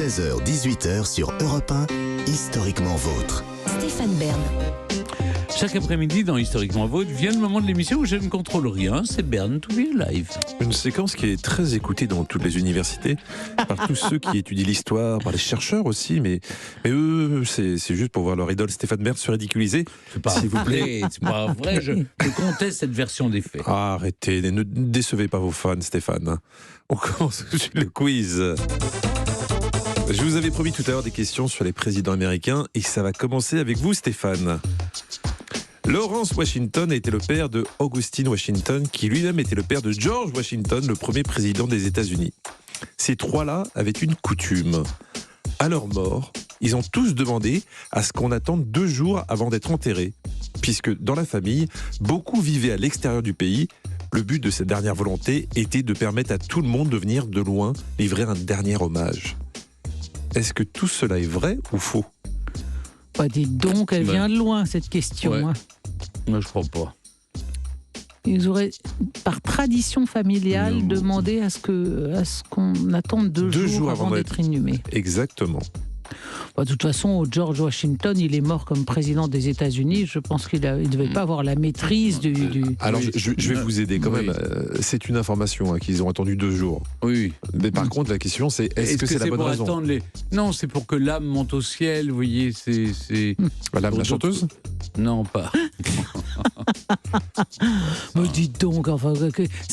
16h-18h sur Europe 1, Historiquement Vôtre. Stéphane Bern. Chaque après-midi dans Historiquement Vôtre vient le moment de l'émission où je ne contrôle rien, c'est Bern to be live. Une séquence qui est très écoutée dans toutes les universités, par tous ceux qui étudient l'histoire, par les chercheurs aussi, mais eux, c'est juste pour voir leur idole Stéphane Bern se ridiculiser, s'il vous plaît. C'est pas vrai, je conteste cette version des faits. Arrêtez, ne décevez pas vos fans, Stéphane. On commence tout de suite le quiz. Je vous avais promis tout à l'heure des questions sur les présidents américains et ça va commencer avec vous, Stéphane. Lawrence Washington a été le père de Augustine Washington, qui lui-même était le père de George Washington, le premier président des États-Unis. Ces trois-là avaient une coutume. À leur mort, ils ont tous demandé à ce qu'on attende 2 jours avant d'être enterrés, puisque dans la famille, beaucoup vivaient à l'extérieur du pays. Le but de cette dernière volonté était de permettre à tout le monde de venir de loin livrer un dernier hommage. Est-ce que tout cela est vrai ou faux ? Bah, dites donc, elle vient de loin, cette question. Ouais. Hein. Moi, je crois pas. Ils auraient, par tradition familiale, demandé à ce qu'on attende 2 jours avant d'être inhumé. Exactement. Bah, de toute façon, George Washington, il est mort comme président des États-Unis. Je pense qu'il ne devait pas avoir la maîtrise du... Alors, je vais vous aider quand même. C'est une information qu'ils ont attendu 2 jours. Oui. Mais par contre, la question, c'est est-ce que c'est la bonne raison ? Non, c'est pour que l'âme monte au ciel, vous voyez, c'est... L'âme, la chanteuse ? Non, pas. Mais dites donc, enfin,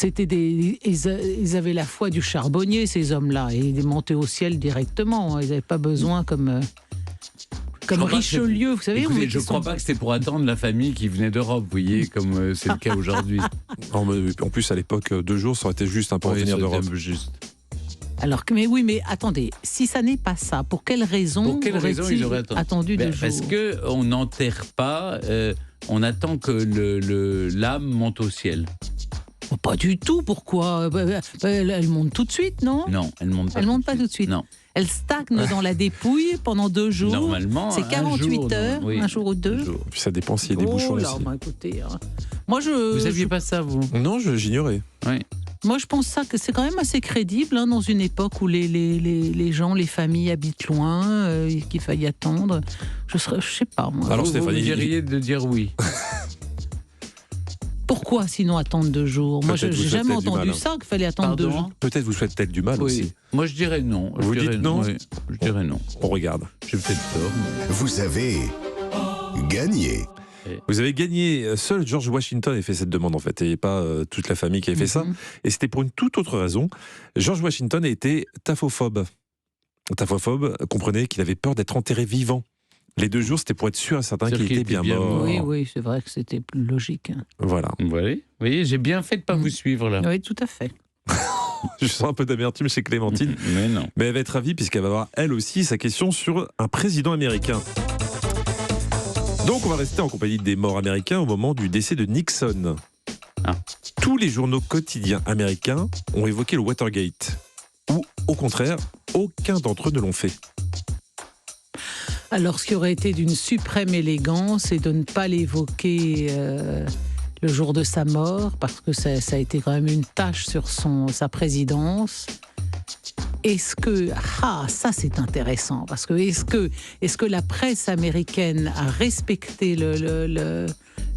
ils avaient la foi du charbonnier, ces hommes-là, et ils montaient au ciel directement. Ils n'avaient pas besoin comme Richelieu, vous savez. Écoutez, je ne crois pas que c'était pour attendre la famille qui venait d'Europe, vous voyez, comme c'est le cas aujourd'hui. En plus, à l'époque, 2 jours, ça aurait été juste pour venir d'Europe. Alors, mais attendez, si ça n'est pas ça, pour quelle raison ils auraient attendu 2 jours ? Parce qu'on n'enterre pas, on attend que l'âme monte au ciel. Oh, pas du tout, pourquoi ? Elle monte tout de suite, non ? Non, elle monte pas. Elle monte pas tout de suite. Non. Elle stagne dans la dépouille pendant 2 jours. Normalement, c'est 48 heures, un jour ou 2. Puis ça dépend s'il y a des bouchons aussi. Écoutez, vous saviez pas ça, vous ? Non, j'ignorais. Oui. Moi, je pense que c'est quand même assez crédible dans une époque où les gens, les familles habitent loin, qu'il faille attendre. Je sais pas, moi. Alors, vous diriez de dire oui. Pourquoi sinon attendre 2 jours ? Moi, j'ai jamais entendu ça, qu'il fallait attendre 2 jours. Peut-être vous faites peut-être du mal aussi. Moi, je dirais non. Vous dites non ? Oui, je dirais non. On regarde. J'ai peut-être tort. Vous avez gagné. Vous avez gagné. Seul George Washington a fait cette demande en fait, et pas toute la famille qui a fait ça. Et c'était pour une toute autre raison. George Washington a été taphophobe. Taphophobe, comprenez qu'il avait peur d'être enterré vivant. Les 2 jours, c'était pour être sûr et certain qu'il était bien mort. Oui, c'est vrai que c'était plus logique. Voilà. Vous voyez, j'ai bien fait de ne pas vous suivre là. Oui, tout à fait. Je sens un peu d'amertume chez Clémentine. Mais non. Mais elle va être ravie puisqu'elle va avoir elle aussi sa question sur un président américain. Donc on va rester en compagnie des morts américains au moment du décès de Nixon. Tous les journaux quotidiens américains ont évoqué le Watergate. Ou au contraire, aucun d'entre eux ne l'ont fait. Alors, ce qui aurait été d'une suprême élégance, c'est de ne pas l'évoquer le jour de sa mort, parce que ça a été quand même une tâche sur sa présidence. Est-ce que... ça c'est intéressant, parce que est-ce que la presse américaine a respecté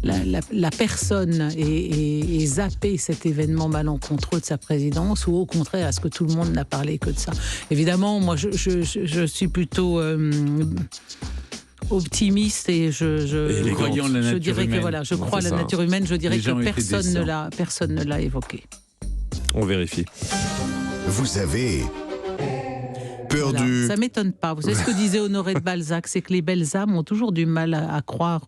la personne et zappé cet événement malencontreux de sa présidence, ou au contraire, est-ce que tout le monde n'a parlé que de ça ? Évidemment, moi je suis plutôt optimiste et je dirais que voilà, je crois à la nature humaine, je dirais que personne ne l'a évoqué. On vérifie. Vous avez perdu. Voilà, ça m'étonne pas. Vous savez ce que disait Honoré de Balzac, c'est que les belles âmes ont toujours du mal à croire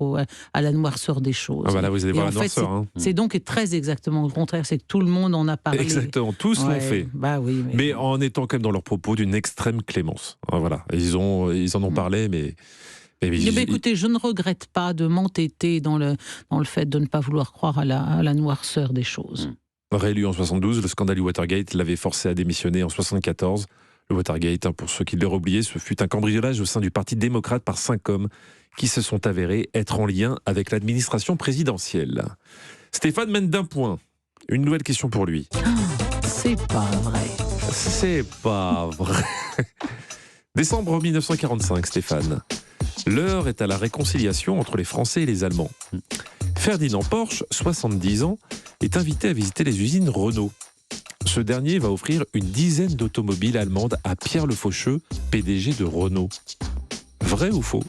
à la noirceur des choses. Là, vous allez voir la noirceur. C'est donc très exactement le contraire, c'est que tout le monde en a parlé. Exactement, tous l'ont fait. Oui, mais en étant quand même dans leurs propos d'une extrême clémence. Voilà, ils en ont parlé, mais écoutez, je ne regrette pas de m'entêter dans le fait de ne pas vouloir croire à la noirceur des choses. Réélu en 72, le scandale du Watergate l'avait forcé à démissionner en 74. Le Watergate, pour ceux qui l'auraient oublié, ce fut un cambriolage au sein du Parti démocrate par 5 hommes qui se sont avérés être en lien avec l'administration présidentielle. Stéphane mène d'1 point. Une nouvelle question pour lui. C'est pas vrai. C'est pas vrai. Décembre 1945, Stéphane. L'heure est à la réconciliation entre les Français et les Allemands. Ferdinand Porsche, 70 ans, est invité à visiter les usines Renault. Ce dernier va offrir une dizaine d'automobiles allemandes à Pierre Le Faucheux, PDG de Renault. Vrai ou faux?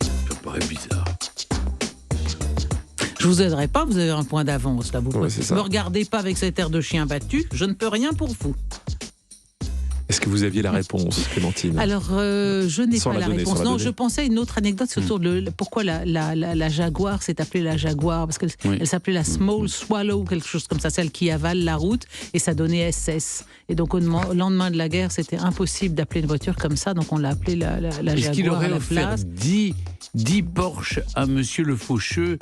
Ça paraît bizarre. Je vous aiderai pas, vous avez un point d'avance là. Vous Ouais, c'est ça. me regardez pas avec cet air de chien battu, je ne peux rien pour vous. Est-ce que vous aviez la réponse, Clémentine? Alors, je n'ai Sans pas la la donner, réponse. sans la Non, donner. je pensais à une autre anecdote, c'est autour de pourquoi la Jaguar s'est appelée la Jaguar, parce qu'elle Oui. elle s'appelait la Small Swallow, quelque chose comme ça, celle qui avale la route, et ça donnait SS. Et donc, au lendemain de la guerre, c'était impossible d'appeler une voiture comme ça, donc on l'a appelée la Est-ce qu'il Jaguar à aurait la offert place. 10 Porsche à Monsieur Le Faucheux,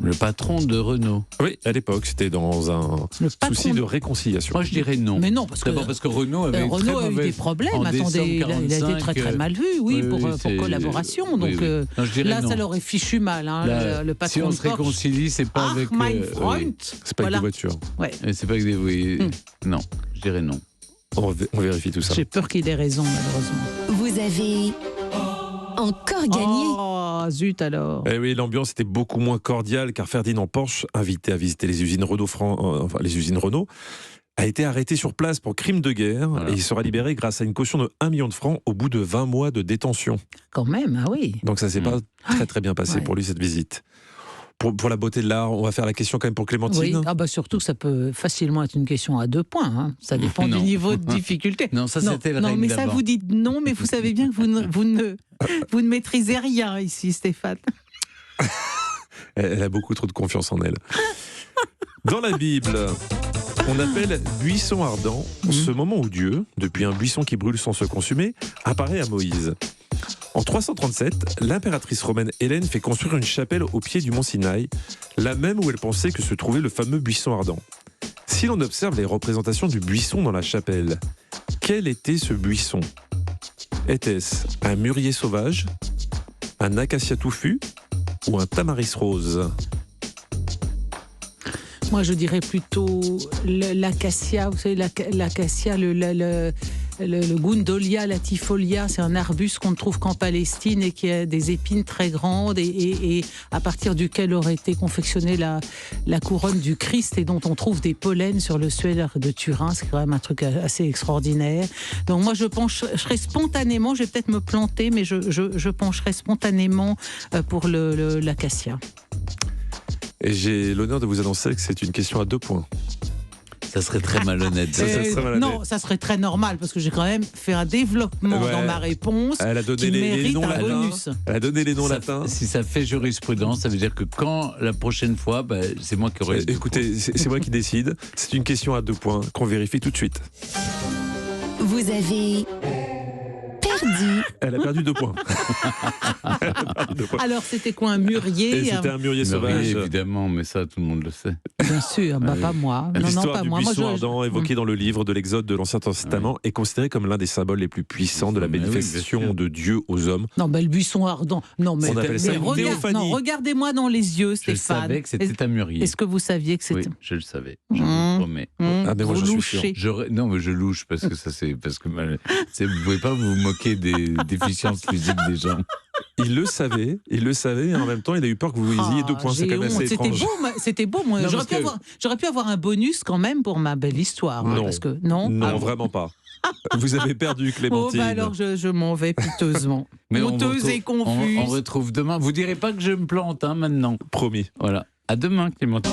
le patron de Renault? Oui, à l'époque, c'était dans un Le patron souci de réconciliation. Moi, je dirais non. Mais non, parce que D'abord parce que Renault avait une très Renault a eu mauvaise- des problèmes. en Attendez, il décembre a été très 45, mal vu, oui, pour c'est- collaboration. oui, Donc oui. Non, je dirais là, non. ça leur est fichu mal. Hein, Là, le si patron on de se Porsche. réconcilie, c'est pas Ah, avec. mein oui. Freund. C'est pas Voilà. avec des voitures. Ouais. C'est pas avec des. Oui. Non, je dirais non. On vérifie tout ça. J'ai peur qu'il ait raison, malheureusement. Vous avez encore gagné. Oh, zut alors. Eh oui, l'ambiance était beaucoup moins cordiale car Ferdinand Porsche, invité à visiter les usines Renault, a été arrêté sur place pour crime de guerre Voilà. et il sera libéré grâce à une caution de 1 million de francs au bout de 20 mois de détention. Quand même, ah oui. Donc ça s'est pas très bien passé Ouais. pour lui cette visite. Pour la beauté de l'art, on va faire la question quand même pour Clémentine. Oui. Ah bah surtout que ça peut facilement être une question à 2 points. Hein. Ça dépend du Non. niveau de difficulté. Non, ça, c'était le Non, règne mais ça d'avant. vous dites non, mais vous savez bien que vous ne maîtrisez rien ici, Stéphane. Elle a beaucoup trop de confiance en elle. Dans la Bible, on appelle buisson ardent ce moment où Dieu, depuis un buisson qui brûle sans se consumer, apparaît à Moïse. En 337, l'impératrice romaine Hélène fait construire une chapelle au pied du mont Sinaï, la même où elle pensait que se trouvait le fameux buisson ardent. Si l'on observe les représentations du buisson dans la chapelle, quel était ce buisson? Était-ce un mûrier sauvage, un acacia touffu ou un tamaris rose? Moi, je dirais plutôt l'acacia. Vous savez, l'acacia, le Gundolia latifolia, c'est un arbuste qu'on ne trouve qu'en Palestine et qui a des épines très grandes et à partir duquel aurait été confectionnée la couronne du Christ et dont on trouve des pollens sur le suaire de Turin. C'est quand même un truc assez extraordinaire. Donc moi, je pencherai spontanément, je vais peut-être me planter, mais je pencherai spontanément pour l'acacia. Et j'ai l'honneur de vous annoncer que c'est une question à 2 points. Ça serait très malhonnête. Ça serait malhonnête. Non, ça serait très normal parce que j'ai quand même fait un développement Ouais. dans ma réponse Elle a donné qui les mérite noms un latins. bonus. Elle a donné les noms Ça- latins. Si ça fait jurisprudence, ça veut dire que quand la prochaine fois, c'est moi qui aurai. Écoutez, c'est moi qui décide. C'est une question à 2 points qu'on vérifie tout de suite. Vous avez perdu. Elle a perdu 2 points. Elle a perdu 2 points. Alors c'était quoi, un Et mûrier c'était un mûrier Mais sauvage. oui, évidemment, mais ça, tout le monde le sait. Bien sûr, pas moi. Non, L'histoire pas du moi. buisson Moi, ardent évoqué dans le livre de l'Exode de l'Ancien Testament est considéré comme l'un des symboles les plus puissants de la Mais oui, bien manifestation sûr. de Dieu aux hommes. Non, le buisson ardent. Non, mais, On appelle ça mais une théophanie. regardez-moi dans les yeux, Je Stéphane. savais que c'était un murier. Est-ce que vous saviez que Oui, c'était je le savais. Je vous Mmh. promets. Ah, mais moi, vous j'en suis louchez. Non, mais je louche parce que ça c'est parce que vous pouvez pas vous moquer des déficiences physiques des gens. Il le savait, et en même temps, il a eu peur que vous ayez 2 points. C'est J'ai quand même honte. assez C'était étrange. beau, c'était beau. Moi, Non, j'aurais pu avoir un bonus quand même pour ma belle histoire. Non. Parce que, non, Non, Ah bon. vraiment pas. Vous avez perdu, Oh, Clémentine. bah alors je m'en vais piteusement. Mais on Honteuse retrouve- et confuse. On retrouve demain. Vous direz pas que je me plante maintenant. Promis. Voilà. À demain, Clémentine.